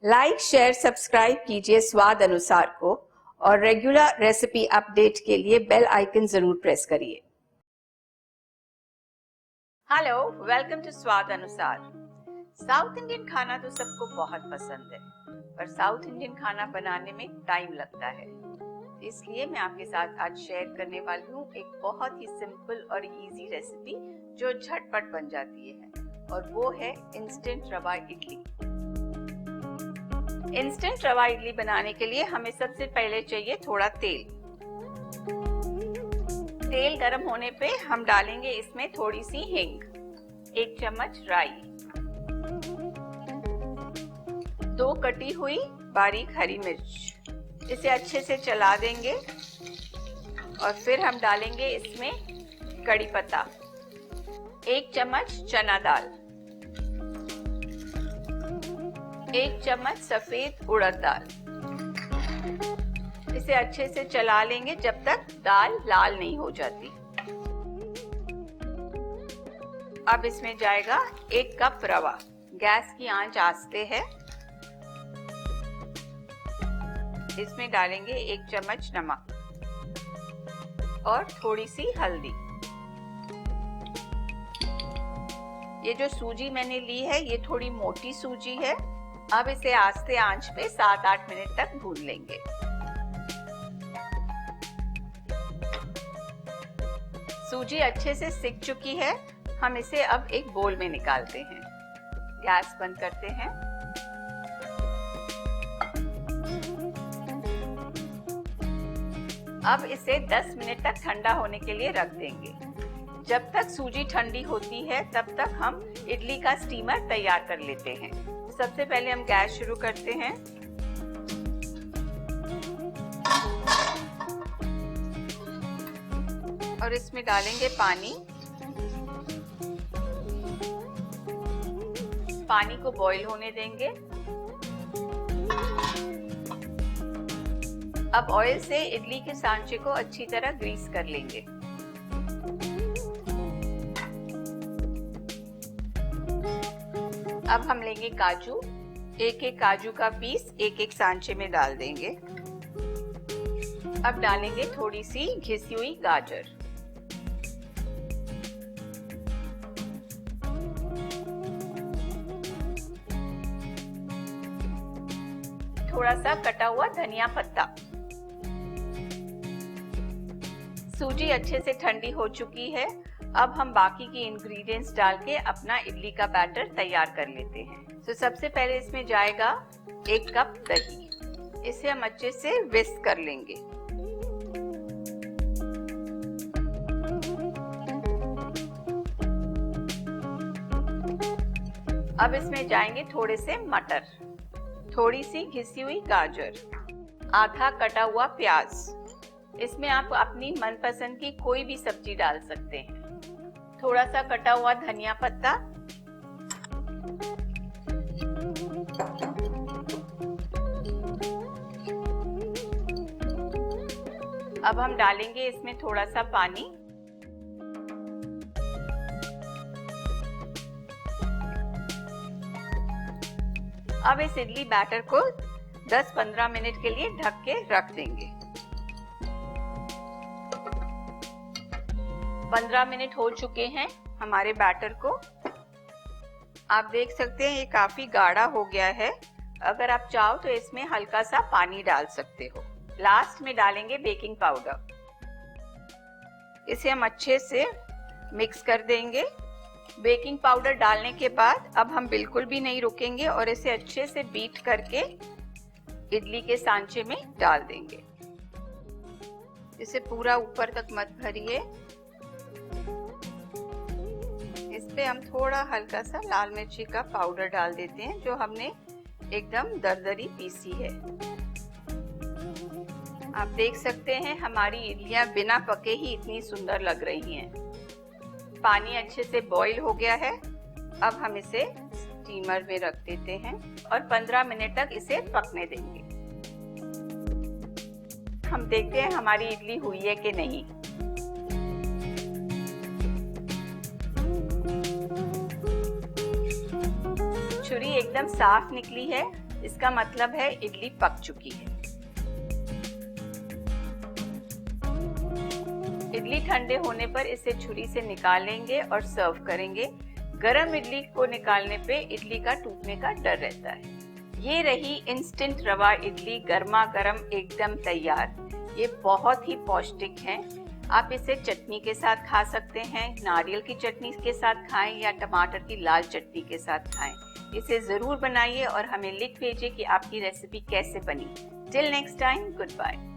Like share subscribe कीजिए स्वाद अनुसार को और रेगुलर रेसिपी अपडेट के लिए बेल आइकन जरूर प्रेस करिए। हेलो, वेलकम टू स्वाद अनुसार। साउथ इंडियन खाना तो सबको बहुत पसंद है, पर साउथ इंडियन खाना बनाने में टाइम लगता है। इसलिए मैं आपके साथ आज शेयर करने वाली हूँ एक बहुत ही सिंपल और इजी रेसिपी जो झटपट बन जाती है, और वो है इंस्टेंट रवा इडली। इंस्टेंट रवा इडली बनाने के लिए हमें सबसे पहले चाहिए थोड़ा तेल। तेल गर्म होने पे हम डालेंगे इसमें थोड़ी सी हींग, 1 चम्मच राई, 2 कटी हुई बारीक हरी मिर्च। इसे अच्छे से चला देंगे और फिर हम डालेंगे इसमें कड़ी पत्ता, 1 चम्मच चना दाल, 1 चम्मच सफेद उड़द दाल। इसे अच्छे से चला लेंगे जब तक दाल लाल नहीं हो जाती। अब इसमें जाएगा 1 कप रवा। गैस की आंच आस्ते है। इसमें डालेंगे 1 चम्मच नमक और थोड़ी सी हल्दी। ये जो सूजी मैंने ली है ये थोड़ी मोटी सूजी है। अब इसे आस्ते आंच पे 7-8 मिनट तक भून लेंगे। सूजी अच्छे से सिक चुकी है। हम इसे अब एक बोल में निकालते हैं। गैस बंद करते हैं। अब इसे 10 मिनट तक ठंडा होने के लिए रख देंगे। जब तक सूजी ठंडी होती है तब तक हम इडली का स्टीमर तैयार कर लेते हैं। सबसे पहले हम गैस शुरू करते हैं। और इसमें डालेंगे पानी। पानी को बॉईल होने देंगे। अब ऑयल से इडली के सांचे को अच्छी तरह ग्रीस कर लेंगे। अब हम लेंगे काजू। एक काजू का पीस एक सांचे में डाल देंगे। अब डालेंगे थोड़ी सी घिसी हुई गाजर, थोड़ा सा कटा हुआ धनिया पत्ता। सूजी अच्छे से ठंडी हो चुकी है। अब हम बाकी की इंग्रेडिएंट्स डाल के अपना इडली का बैटर तैयार कर लेते हैं। तो सबसे पहले इसमें जाएगा 1 कप दही। इसे हम अच्छे से विस्क कर लेंगे। अब इसमें जाएंगे थोड़े से मटर, थोड़ी सी घिसी हुई गाजर, आधा कटा हुआ प्याज। इसमें आप अपनी मनपसंद की कोई भी सब्जी डाल सकते हैं। थोड़ा सा कटा हुआ धनिया पत्ता, अब हम डालेंगे इसमें थोड़ा सा पानी। अब इस इडली बैटर को 10-15 मिनट के लिए ढक के रख देंगे। 15 मिनट हो चुके हैं हमारे बैटर को। आप देख सकते हैं ये काफी गाढ़ा हो गया है। अगर आप चाहो तो इसमें हल्का सा पानी डाल सकते हो। लास्ट में डालेंगे बेकिंग पाउडर। इसे हम अच्छे से मिक्स कर देंगे। बेकिंग पाउडर डालने के बाद अब हम बिल्कुल भी नहीं रुकेंगे और इसे अच्छे से बीट करके इडली के सांचे में डाल देंगे। इसे पूरा ऊपर तक मत भरिए। इस पे हम थोड़ा हल्का सा लाल मिर्ची का पाउडर डाल देते हैं जो हमने एकदम दरदरी पीसी है। आप देख सकते हैं हमारी इडलियां बिना पके ही इतनी सुंदर लग रही हैं। पानी अच्छे से बॉईल हो गया है। अब हम इसे स्टीमर में रख देते हैं और 15 मिनट तक इसे पकने देंगे। हम देखते हैं हमारी इडली हुई है कि नहीं। छुरी एकदम साफ निकली है। इसका मतलब है इडली पक चुकी है। इडली ठंडे होने पर इसे छुरी से निकालेंगे और सर्व करेंगे। गरम इडली को निकालने पे इडली का टूटने का डर रहता है। ये रही इंस्टेंट रवा इडली गर्मा गर्म एकदम तैयार। ये बहुत ही पौष्टिक है। आप इसे चटनी के साथ खा सकते हैं, नारियल की चटनी के साथ खाएं या टमाटर की लाल चटनी के साथ खाएं। इसे जरूर बनाइए और हमें लिख भेजिए कि आपकी रेसिपी कैसे बनी। Till next time, good bye.